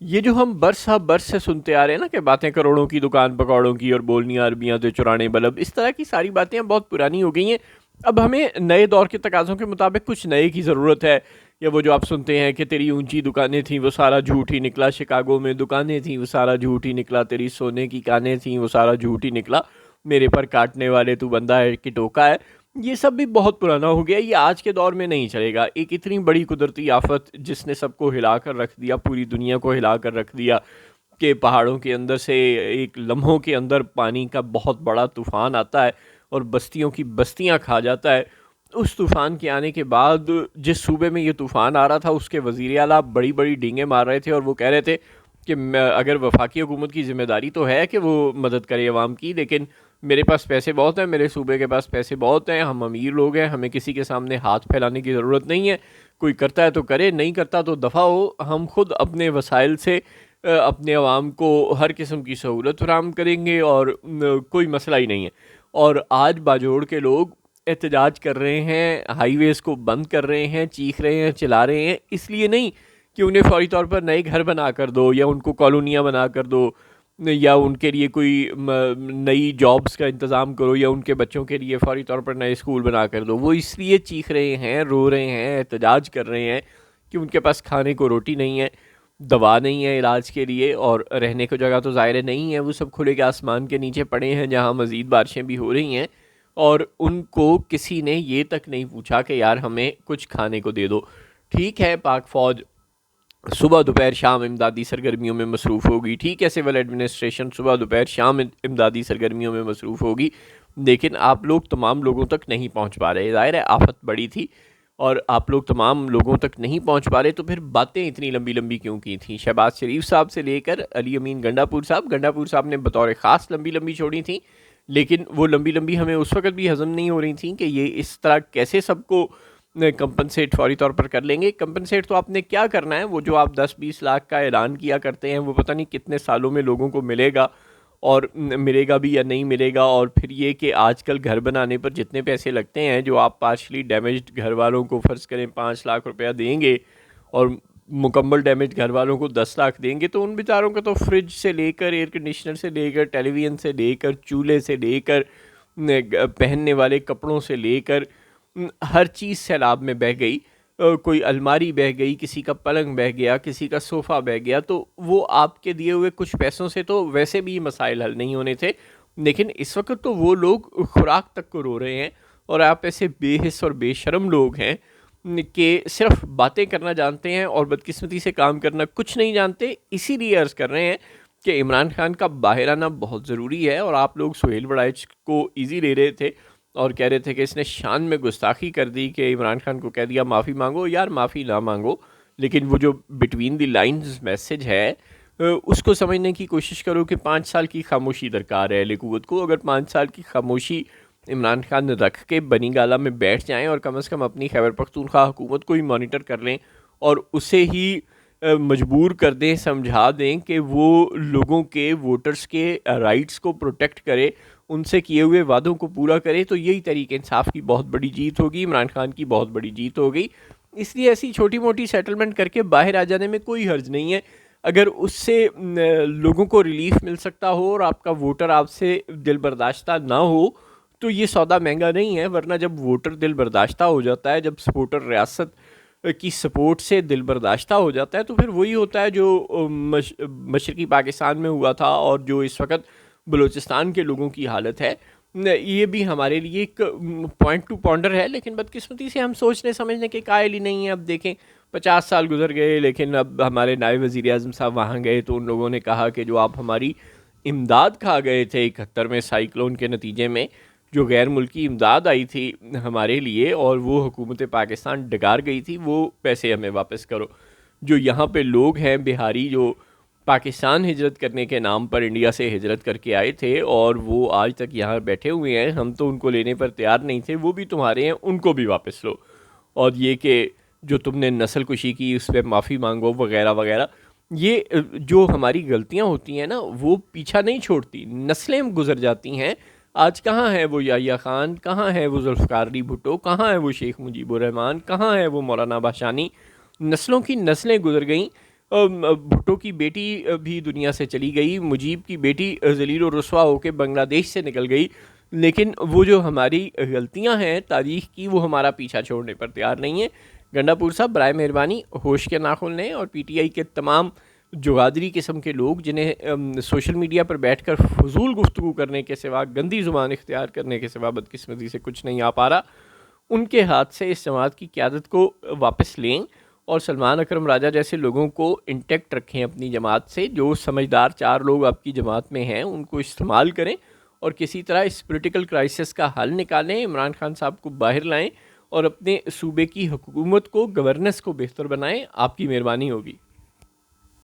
یہ جو ہم برس ہا برس سے سنتے آ رہے ہیں نا کہ باتیں کروڑوں کی دکان پکوڑوں کی اور بولنیاں عربیاں تو چرانے بلب، اس طرح کی ساری باتیں اب بہت پرانی ہو گئی ہیں. اب ہمیں نئے دور کے تقاضوں کے مطابق کچھ نئے کی ضرورت ہے. یا وہ جو آپ سنتے ہیں کہ تیری اونچی دکانیں تھیں وہ سارا جھوٹ ہی نکلا، شکاگو میں دکانیں تھیں وہ سارا جھوٹ ہی نکلا، تیری سونے کی کانیں تھیں وہ سارا جھوٹ ہی نکلا، میرے پر کاٹنے والے تو بندہ ہے کہ ٹوکا ہے. یہ سب بھی بہت پرانا ہو گیا. یہ آج کے دور میں نہیں چلے گا. ایک اتنی بڑی قدرتی آفت جس نے سب کو ہلا کر رکھ دیا، پوری دنیا کو ہلا کر رکھ دیا، کہ پہاڑوں کے اندر سے ایک لمحوں کے اندر پانی کا بہت بڑا طوفان آتا ہے اور بستیوں کی بستیاں کھا جاتا ہے. اس طوفان کے آنے کے بعد جس صوبے میں یہ طوفان آ رہا تھا اس کے وزیر اعلیٰ بڑی بڑی ڈینگیں مار رہے تھے اور وہ کہہ رہے تھے کہ اگر وفاقی حکومت کی ذمہ داری تو ہے کہ وہ مدد کرے عوام کی، لیکن میرے پاس پیسے بہت ہیں، میرے صوبے کے پاس پیسے بہت ہیں، ہم امیر لوگ ہیں، ہمیں کسی کے سامنے ہاتھ پھیلانے کی ضرورت نہیں ہے. کوئی کرتا ہے تو کرے، نہیں کرتا تو دفع ہو. ہم خود اپنے وسائل سے اپنے عوام کو ہر قسم کی سہولت فراہم کریں گے اور کوئی مسئلہ ہی نہیں ہے. اور آج باجوڑ کے لوگ احتجاج کر رہے ہیں، ہائی ویز کو بند کر رہے ہیں، چیخ رہے ہیں، چلا رہے ہیں، اس لیے نہیں کہ انہیں فوری طور پر نئے گھر بنا کر دو یا ان کو کالونیاں بنا کر دو یا ان کے لیے کوئی نئی جابز کا انتظام کرو یا ان کے بچوں کے لیے فوری طور پر نئے اسکول بنا کر دو. وہ اس لیے چیخ رہے ہیں، رو رہے ہیں، احتجاج کر رہے ہیں کہ ان کے پاس کھانے کو روٹی نہیں ہے، دوا نہیں ہے علاج کے لیے، اور رہنے کو جگہ تو ظاہر نہیں ہے. وہ سب کھلے کے آسمان کے نیچے پڑے ہیں جہاں مزید بارشیں بھی ہو رہی ہیں، اور ان کو کسی نے یہ تک نہیں پوچھا کہ یار ہمیں کچھ کھانے کو دے دو. ٹھیک ہے پاک فوج صبح دوپہر شام امدادی سرگرمیوں میں مصروف ہوگی، ٹھیک ہے سول ایڈمنسٹریشن صبح دوپہر شام امدادی سرگرمیوں میں مصروف ہوگی، لیکن آپ لوگ تمام لوگوں تک نہیں پہنچ پا رہے. ظاہر ہے آفت بڑی تھی اور آپ لوگ تمام لوگوں تک نہیں پہنچ پا رہے، تو پھر باتیں اتنی لمبی لمبی کیوں کی تھیں؟ شہباز شریف صاحب سے لے کر علی امین گنڈا پور صاحب نے بطور خاص لمبی لمبی چھوڑی تھیں، لیکن وہ لمبی لمبی ہمیں اس وقت بھی ہضم نہیں ہو رہی تھیں کہ یہ اس طرح کیسے سب کو کمپنسیٹ فوری طور پر کر لیں گے. کمپنسیٹ تو آپ نے کیا کرنا ہے؟ وہ جو آپ 10-20 لاکھ کا اعلان کیا کرتے ہیں وہ پتہ نہیں کتنے سالوں میں لوگوں کو ملے گا، اور ملے گا بھی یا نہیں ملے گا. اور پھر یہ کہ آج کل گھر بنانے پر جتنے پیسے لگتے ہیں، جو آپ پارشلی ڈیمیجڈ گھر والوں کو فرض کریں 5 لاکھ روپیہ دیں گے اور مکمل ڈیمیج گھر والوں کو 10 لاکھ دیں گے، تو ان بیچاروں کا تو فریج سے لے کر ایئر کنڈیشنر سے لے کر ٹیلی ویژن سے لے کر چولہے سے لے کر پہننے والے کپڑوں سے لے کر ہر چیز سیلاب میں بہہ گئی. کوئی الماری بہہ گئی، کسی کا پلنگ بہہ گیا، کسی کا صوفہ بہہ گیا. تو وہ آپ کے دیے ہوئے کچھ پیسوں سے تو ویسے بھی مسائل حل نہیں ہونے تھے، لیکن اس وقت تو وہ لوگ خوراک تک کو رو رہے ہیں، اور آپ ایسے بے حس اور بے شرم لوگ ہیں کہ صرف باتیں کرنا جانتے ہیں اور بدقسمتی سے کام کرنا کچھ نہیں جانتے. اسی لیے عرض کر رہے ہیں کہ عمران خان کا باہر آنا بہت ضروری ہے. اور آپ لوگ سہیل وڑائچ کو ایزی لے رہے تھے اور کہہ رہے تھے کہ اس نے شان میں گستاخی کر دی کہ عمران خان کو کہہ دیا معافی مانگو. یار معافی نہ مانگو، لیکن وہ جو بٹوین دی لائنز میسج ہے اس کو سمجھنے کی کوشش کرو کہ 5 سال کی خاموشی درکار ہے اہل قوت کو. اگر 5 سال کی خاموشی عمران خان رکھ کے بنی گالہ میں بیٹھ جائیں اور کم از کم اپنی خیبر پختونخوا حکومت کو ہی مانیٹر کر لیں اور اسے ہی مجبور کر دیں، سمجھا دیں کہ وہ لوگوں کے ووٹرز کے رائٹس کو پروٹیکٹ کرے، ان سے کیے ہوئے وعدوں کو پورا کرے، تو یہی طریق انصاف کی بہت بڑی جیت ہوگی، عمران خان کی بہت بڑی جیت ہوگی. اس لیے ایسی چھوٹی موٹی سیٹلمنٹ کر کے باہر آ جانے میں کوئی حرج نہیں ہے. اگر اس سے لوگوں کو ریلیف مل سکتا ہو اور آپ کا ووٹر آپ سے دل برداشتہ نہ ہو تو یہ سودا مہنگا نہیں ہے. ورنہ جب ووٹر دل برداشتہ ہو جاتا ہے، جب سپورٹر ریاست کی سپورٹ سے دل برداشتہ ہو جاتا ہے، تو پھر وہی ہوتا ہے جو مشرقی پاکستان میں ہوا تھا اور جو اس وقت بلوچستان کے لوگوں کی حالت ہے. یہ بھی ہمارے لیے ایک پوائنٹ ٹو پونڈر ہے، لیکن بدقسمتی سے ہم سوچنے سمجھنے کے قائل ہی نہیں ہیں. اب دیکھیں 50 سال گزر گئے، لیکن اب ہمارے نائب وزیر اعظم صاحب وہاں گئے تو ان لوگوں نے کہا کہ جو آپ ہماری امداد کھا گئے تھے 71 میں سائیکلون کے نتیجے میں، جو غیر ملکی امداد آئی تھی ہمارے لیے اور وہ حکومت پاکستان ڈگار گئی تھی، وہ پیسے ہمیں واپس کرو. جو یہاں پہ لوگ ہیں بہاری جو پاکستان ہجرت کرنے کے نام پر انڈیا سے ہجرت کر کے آئے تھے اور وہ آج تک یہاں بیٹھے ہوئے ہیں، ہم تو ان کو لینے پر تیار نہیں تھے، وہ بھی تمہارے ہیں، ان کو بھی واپس لو. اور یہ کہ جو تم نے نسل کشی کی اس پہ معافی مانگو وغیرہ وغیرہ. یہ جو ہماری غلطیاں ہوتی ہیں نا وہ پیچھا نہیں چھوڑتی، نسلیں گزر جاتی ہیں. آج کہاں ہے وہ یحییٰ خان، کہاں ہے وہ ذوالفقار علی بھٹو، کہاں ہے وہ شیخ مجیب الرحمان، کہاں ہے وہ مولانا باشانی؟ نسلوں کی نسلیں گزر گئیں بھٹو کی بیٹی بھی دنیا سے چلی گئی، مجیب کی بیٹی ذلیل و رسوا ہو کے بنگلہ دیش سے نکل گئی، لیکن وہ جو ہماری غلطیاں ہیں تاریخ کی وہ ہمارا پیچھا چھوڑنے پر تیار نہیں ہیں۔ گنڈا پور صاحب برائے مہربانی ہوش کے ناخن لیں، اور پی ٹی آئی کے تمام جغادری قسم کے لوگ جنہیں سوشل میڈیا پر بیٹھ کر فضول گفتگو کرنے کے سوا، گندی زبان اختیار کرنے کے سوا بدقسمتی سے کچھ نہیں آ پا رہا، ان کے ہاتھ سے اس جماعت کی قیادت کو واپس لیں اور سلمان اکرم راجہ جیسے لوگوں کو انٹیکٹ رکھیں اپنی جماعت سے۔ جو سمجھدار 4 لوگ آپ کی جماعت میں ہیں ان کو استعمال کریں اور کسی طرح اس پولیٹیکل کرائسس کا حل نکالیں، عمران خان صاحب کو باہر لائیں اور اپنے صوبے کی حکومت کو، گورننس کو بہتر بنائیں۔ آپ کی مہربانی ہوگی۔